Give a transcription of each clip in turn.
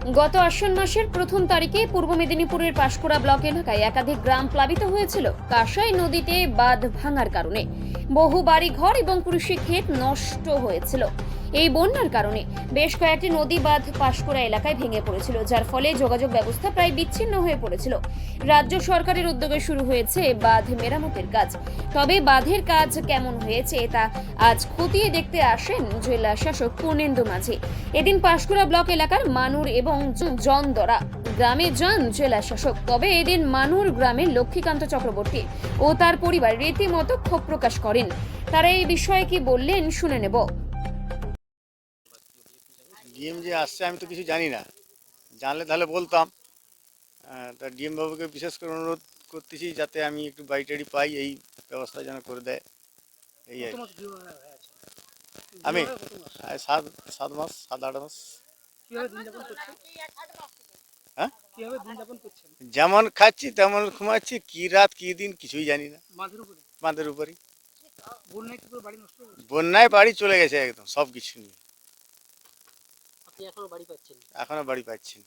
গত আশ্বিন মাসের প্রথম তারিখে পূর্ব মেদিনীপুরের পাঁশকুড়া ব্লক এলাকায় একাধিক গ্রাম প্লাবিত হয়েছিল কাঁসাই নদীতে বাঁধ ভাঙার কারণে। বহু বাড়ি ঘর এবং কৃষি ক্ষেত নষ্ট হয়েছিল। এই বন্যার কারণে বেশ কয়েকটি নদী বাঁধ পাঁশকুড়া এলাকায় ভেঙে পড়েছিল, যার ফলে যোগাযোগ ব্যবস্থা প্রায় বিচ্ছিন্ন হয়ে পড়েছিল। রাজ্য সরকারের উদ্যোগে শুরু হয়েছে বাঁধ মেরামতের কাজ। তবে বাঁধের কাজ কেমন হয়েছে তা আজ খতিয়ে দেখতে আসেন জেলা শাসক পূর্ণেন্দু মাঝি। এদিন পাঁশকুড়া ব্লক এলাকার মানুর এবং জনদরা গ্রামে যান জেলা শাসক। তবে এদিন মানুর গ্রামের লক্ষ্মীকান্ত চক্রবর্তী ও তার পরিবার রীতিমতো ক্ষোভ প্রকাশ করেন। তারা এই বিষয়ে কি বললেন শুনে নেব। ডিএম যে আসছে আমি তো কিছু জানি না, জানলে তাহলে বলতাম। তা ডিএম বাবুকে বিশেষ করে অনুরোধ করতেছি যাতে আমি একটু বাড়ি টাড়ি পাই, এই ব্যবস্থা যেন করে দেয়। এই আর কি। আমি 7 মাস 7-8 মাস। হ্যাঁ, যেমন খাচ্ছি তেমন ঘুমাচ্ছি, কি রাত কি দিন কিছুই জানি না। বাঁধের উপরই বন্যায় বাড়ি চলে গেছে একদম সব কিছু নিয়ে। এখনো বাড়ি পাচ্ছি না।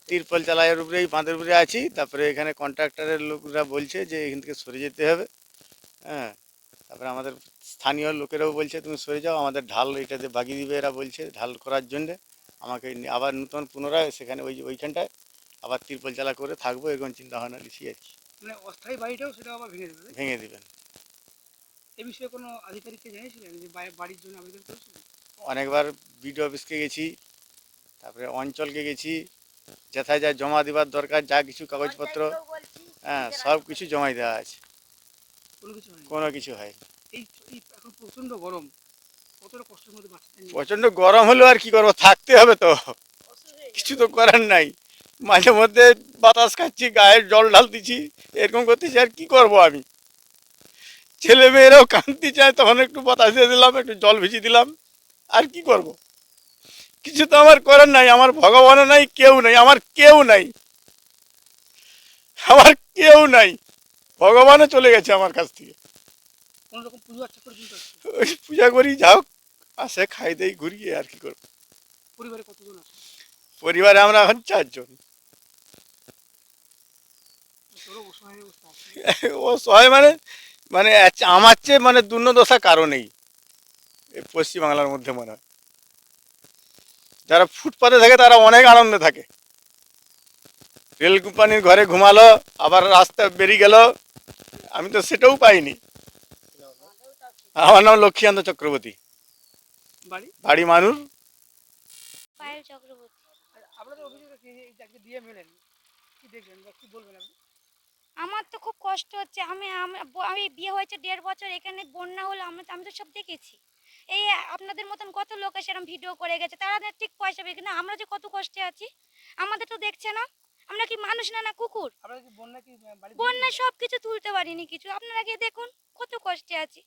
তিরপল চালাইয়ের উপরেই বাঁধের উপরে আছি। তারপরে এখানে কন্ট্রাক্টরের লোকরা বলছে যে এখান থেকে সরে যেতে হবে। হ্যাঁ, তারপরে আমাদের স্থানীয় লোকেরাও বলছে তুমি সরে যাও, আমাদের ঢাল এটাতে বাগিয়ে দিবে। এরা বলছে ঢাল করার জন্যে আমাকে আবার নতুন পুনরায় সেখানে ওইখানটায় আবার তিরপল চালা করে থাকবো, এরকম চিন্তা ভাবনা লিখি আর কি। মানে অস্থায়ী বাড়িটাও সেটা আবার ভেঙে দেবে? ভেঙে দিবেন। এই বিষয়ে কোনো আধিকারিককে জানিয়েছিলেন যে বাড়ির জন্য আবেদন করেছিলেন? অনেকবার বিডিও অফিসকে গেছি, তারপরে অঞ্চলকে গেছি, যেথায় যা জমা দেওয়ার দরকার যা কিছু কাগজপত্র, হ্যাঁ সব কিছু জমাই দেওয়া আছে, কোনো কিছু হয়নি? কোনো কিছু হয়। এই এই এখন প্রচন্ড গরম, কতটা কষ্টের মধ্যে বাচ্চাদের নিয়ে? প্রচন্ড গরম হলেও আর কি করবো, থাকতে হবে তো, কিছু তো করার নাই। মাঝে মধ্যে বাতাস খাচ্ছি, গায়ে জল ঢালতেছি, এরকম করতেছি, আর কি করব আমি। ছেলে মেয়েরাও কাঁদতে চায়, তখন একটু বাতাস দিয়ে দিলাম, একটু জল ভিজিয়ে দিলাম, আর কি করব। কিছু তো আমার করার নাই। আমার ভগবানও নাই, কেউ নাই, আমার কেউ নাই, আমার কেউ নাই। ভগবানও চলে গেছে আমার কাছ থেকে। কোনো রকম পুজো আর্চা পর্যন্ত আসছে? ওই পূজা করি, যাও আসে খাই দেই ঘুরিয়ে, আর কি করবো। পরিবারে কতজন আছে? পরিবারে আমরা এখন 4 জন। তোরও অসহায় অবস্থা আছে? ও সহায় মানে মানে আমার চেয়ে মানে দুর্দশা কারণেই এই পশ্চিমবাংলার মধ্যে মনে হয়। যারা ফুটপাতে থাকে তারা অনেক আনন্দে থাকে। রেল কোম্পানির ঘরে ঘুমালো, আবার রাস্তা বেরিয়ে গেল, আমি তো সেটাও পাইনি। আমার নাম লক্ষ্মীকান্ত চক্রবর্তী, বাড়ি? বাড়ি মানুর। পায়েল চক্রবর্তী। আর আপনাদের অভিযোগ আছে এই যে আজকে দিয়ে মেলেন, কি দেখলেন বা কি বলবেন আপনি? আমার তো খুব কষ্ট হচ্ছে। আমি বিয়ে হয়েছে 1.5 বছর, এখানে বন্যা হলো আমি তো সব দেখেছি। এই আপনাদের মতন কত লোক সেরকম ভিডিও করে গেছে, তারা না ঠিক পয়সা পেয়ে, কিন্তু আমরা যে কত কষ্টে আছি আমাদের তো দেখছে না। আমরা কি মানুষ না, না কুকুর? আপনারা কি বন্যা কি বাড়ি বন্যায় সব কিছু তুলতে পারিনি কিছু। আপনারা গিয়ে দেখুন কত কষ্টে আছি,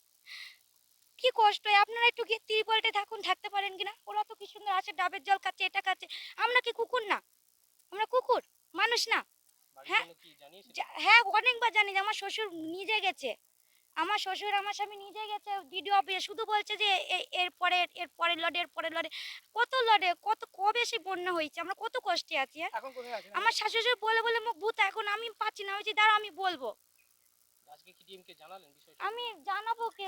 কি কষ্ট হয়। আপনারা একটু গিয়ে তিরপলটে থাকুন, থাকতে পারেন কিনা। ওরা তো কি সুন্দর আছে, ডাবের জল খাচ্ছে, এটা খাচ্ছে। আমরা কি কুকুর না? আমরা কুকুর, মানুষ না। হ্যাঁ, হ্যাঁ অনেকবার জানি যে আমার শ্বশুর নিজে গেছে, আমার শ্বশুর আমার স্বামী নিজে গেছে ভিডিও অফিসে, শুধু বলছে যে এর পরের লড়ে, এর পরের লড়ে। কত লড়ে, কত কবে সে বন্যা হয়েছে, আমরা কত কষ্টে আছি। হ্যাঁ, এখন কোথায় আছেন? আমার শাশুড়ি বলে বলে মুখ ভূত, এখন আমি পাচ্ছি না। হয়েছি দাঁড়া আমি বলবো। আজকে কি টিমকে জানালেন বিষয়টা? আমি জানাবো কে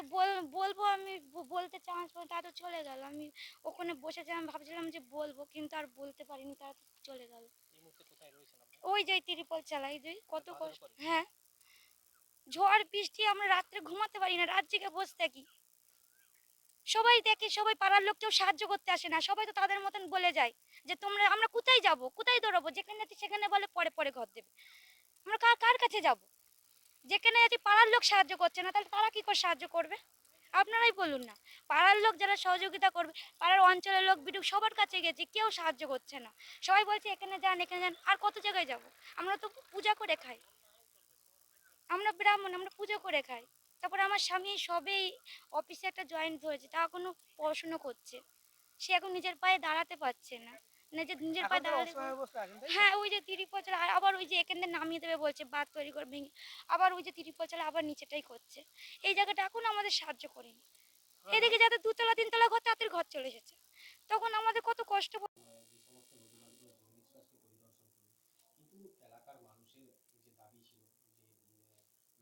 বলবো, আমি বলতে চান্স পাই, তা তো চলে গেল। আমি ওখানে বসেছিলাম, ভাবছিলাম যে বলবো, কিন্তু আর বলতে পারিনি, তারা তো চলে গেল। এই মুহূর্তে কোথায় রয়েছেন আপনি? ওই যে তিরপল চালাই যে কত কষ্ট। হ্যাঁ, ঝড় বৃষ্টি আমরা রাত্রে ঘুমাতে পারি না, রাত জেগে বসে থাকি। সবাই দেখে, সবাই পাড়ার লোক কেউ সাহায্য করতে আসে না, সবাই তো তাদের মতন বলে যায় যে আমরা কোথায় যাব, কোথায় দৌড়াবো, যেখানে আছি সেখানে বলে পরে পরে ঘর দেবে। আমরা কার কার কাছে যাব? যেখানে আছি পাড়ার লোক সাহায্য করছে না, তাহলে তারা কি করে সাহায্য করবে? আপনারাই বলুন না। পাড়ার লোক যারা সহযোগিতা করবে, পাড়ার অঞ্চলের লোক বিটুক সবার কাছে গেছি, কেউ সাহায্য করছে না। সবাই বলছে এখানে যান, এখানে যান। আর কত জায়গায় যাব? আমরা তো পূজা করে খাই, আমরা ব্রাহ্মণ, আমরা পুজো করে খাই। তারপরে আমার স্বামী সবেই অফিসে একটা জয়েন্ট হয়েছে, তা এখনো পড়াশুনো করছে। সে এখন নিজের পায়ে দাঁড়াতে পারছে না, নিজের এখন পায়ে তো দাঁড়াতে। অসহায় অবস্থা আছেন, তাই তো? হ্যাঁ, ওই যে তিরিপল চালা, আর আবার ওই যে এখানে নামিয়ে দেবে বলছে, বাঁধ তৈরি করে ভেঙে। আবার ওই যে তিরিপল চালা আবার নিচেটাই করছে। এই জায়গাটা এখন আমাদের সাহায্য করেনি। এদিকে যাদের 2 তলা 3 তলা ঘর, তাদের ঘর চলে এসেছে। তখন আমাদের কত কষ্ট যে সমস্ত নদীবাঁধগুলো জঙ্গি পরিদর্শন করুন, কিন্তু এলাকার মানুষের যে দাবি ছিল যে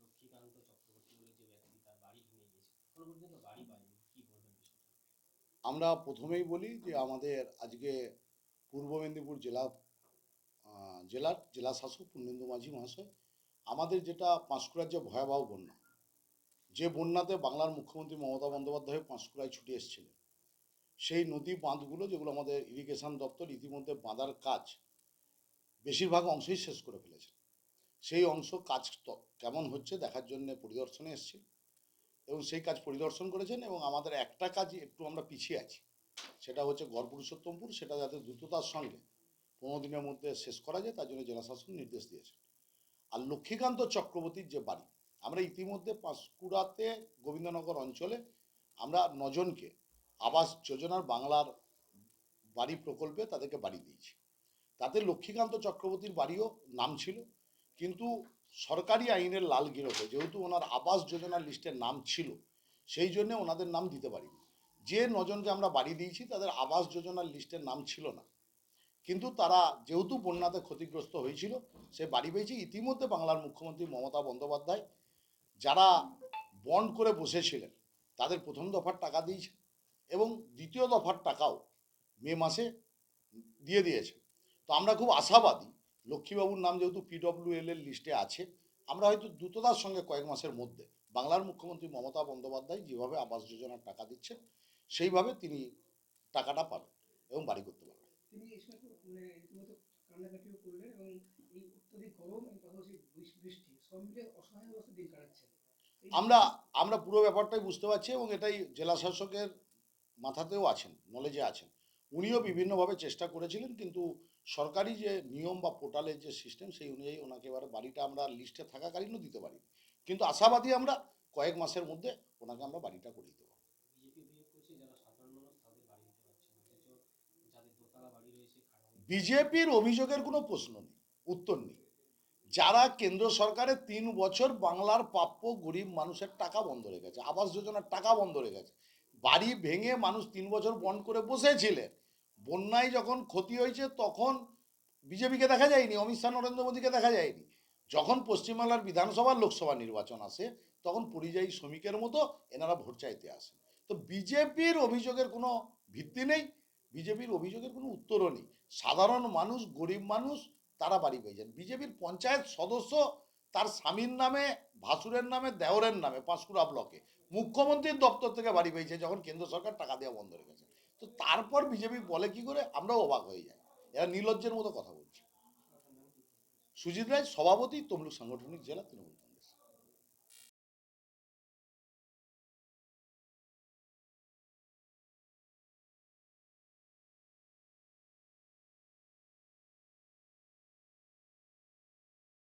লক্ষ্মীকান্ত চক্রবর্তী বলে যে ব্যক্তি তার বাড়ি ভেঙে গেছে, এখনো পর্যন্ত বাড়ি পায়নি, কি বলবেন বিষয়টা? আমরা প্রথমেই বলি যে আমাদের আজকে পূর্ব মেদিনীপুর জেলা শাসক পূর্ণেন্দু মাঝি মহাশয় আমাদের যেটা পাঁশকুড়ার যে ভয়াবহ বন্যা, যে বন্যাতে বাংলার মুখ্যমন্ত্রী মমতা বন্দ্যোপাধ্যায় পাঁশকুড়ায় ছুটে এসেছিলেন, সেই নদী বাঁধগুলো যেগুলো আমাদের ইরিগেশন দপ্তর ইতিমধ্যে বাঁধার কাজ বেশিরভাগ অংশই শেষ করে ফেলেছে। সেই অংশ কাজ কেমন হচ্ছে দেখার জন্য পরিদর্শনে এসেছিল এবং সেই কাজ পরিদর্শন করেছেন এবং আমাদের একটা কাজ একটু আমরা পিছিয়ে আছি, সেটা হচ্ছে গড়পুরুষোত্তমপুর, সেটা যাতে দ্রুততার সঙ্গে 15 দিনের মধ্যে শেষ করা যায় তার জন্য জেলাশাসক নির্দেশ দিয়েছে। আর লক্ষ্মীকান্ত চক্রবর্তীর যে বাড়ি, আমরা ইতিমধ্যে পাঁশকুড়াতে গোবিন্দনগর অঞ্চলে আমরা 9 জনকে আবাস যোজনার বাংলার বাড়ি প্রকল্পে তাদেরকে বাড়ি দিয়েছি। তাতে লক্ষ্মীকান্ত চক্রবর্তীর বাড়িও নাম ছিল, কিন্তু সরকারি আইনের লাল গিরোতে যেহেতু ওনার আবাস যোজনার লিস্টে নাম ছিল সেই জন্য ওনাদের নাম দিতে পারিনি। যে 9 জনকে আমরা বাড়ি দিয়েছি তাদের আবাস যোজনার লিস্টের নাম ছিল না, কিন্তু তারা যেহেতু বন্যাতে ক্ষতিগ্রস্ত হয়েছিল সে বাড়ি পেয়েছে। ইতিমধ্যে বাংলার মুখ্যমন্ত্রী মমতা বন্দ্যোপাধ্যায় যারা বন্ড করে বসেছিলেন তাদের প্রথম দফার টাকা দিয়েছে এবং দ্বিতীয় দফার টাকাও মে মাসে দিয়ে দিয়েছে। তো আমরা খুব আশাবাদী, লক্ষ্মীবাবুর নাম যেহেতু PWL এর লিস্টে আছে, আমরা হয়তো দ্রুততার সঙ্গে কয়েক মাসের মধ্যে বাংলার মুখ্যমন্ত্রী মমতা বন্দ্যোপাধ্যায় যেভাবে আবাস যোজনার টাকা দিচ্ছেন সেইভাবে তিনি টাকাটা পাবেন এবং বাড়ি করতে পারবেন। তিনি এই সময় রীতিমতো কান্নাকাটিও করলেন এবং এই অত্যধিক গরম এবং পাশাপাশি বৃষ্টি সব মিলে অসহায় অবস্থা দিন কাটাচ্ছেন। আমরা পুরো ব্যাপারটাই বুঝতে পারছি এবং এটাই জেলা শাসকের মাথাতেও আছেন, নলেজে আছেন। উনিও বিভিন্নভাবে চেষ্টা করেছিলেন, কিন্তু সরকারি যে নিয়ম বা পোর্টালের যে সিস্টেম সেই অনুযায়ী ওনাকে এবারে বাড়িটা আমরা লিস্টে থাকাকালীনও দিতে পারি, কিন্তু আশাবাদী আমরা কয়েক মাসের মধ্যে ওনাকে আমরা বাড়িটা করে দিতে পারবো। বিজেপি অভিযোগ করছে যারা সাধারণ মানুষ তাদের বাড়ি দিতে পারছে না, অথচ যাদের দোতলা বাড়ি রয়েছে বিজেপির অভিযোগের কোনো প্রশ্ন নেই, উত্তর নেই। যারা কেন্দ্র সরকারের 3 বছর বাংলার প্রাপ্য গরিব মানুষের টাকা বন্ধ রেখেছে, আবাস যোজনার টাকা বন্ধ রেখেছে, বাড়ি ভেঙে মানুষ 3 বছর বন্ধ করে বসেছিলেন, বন্যায় যখন ক্ষতি হয়েছে তখন বিজেপিকে দেখা যায়নি, অমিত শাহ নরেন্দ্র মোদীকে দেখা যায়নি। যখন পশ্চিমবাংলার বিধানসভা লোকসভা নির্বাচন আসে তখন পরিযায়ী শ্রমিকের মতো এনারা ভোট চাইতে আসেন। তো বিজেপির অভিযোগের কোনো ভিত্তি নেই, বিজেপির অভিযোগের কোনো উত্তরও নেই। সাধারণ মানুষ, গরিব মানুষ তারা বাড়ি পেয়েছেন। বিজেপির পঞ্চায়েত সদস্য তার স্বামীর নামে, ভাসুরের নামে, দেওরের নামে পাঁশকুড়া ব্লকে মুখ্যমন্ত্রীর দপ্তর থেকে বাড়ি পেয়েছে যখন কেন্দ্র সরকার টাকা দেওয়া বন্ধ রেখেছে। তো তারপর বিজেপি বলে কি করে, আমরাও অবাক হয়ে যাই, এরা নির্লজ্জের মতো কথা বলছে। সুজিত রায়, সভাপতি, তমলুক সাংগঠনিক জেলা তৃণমূল।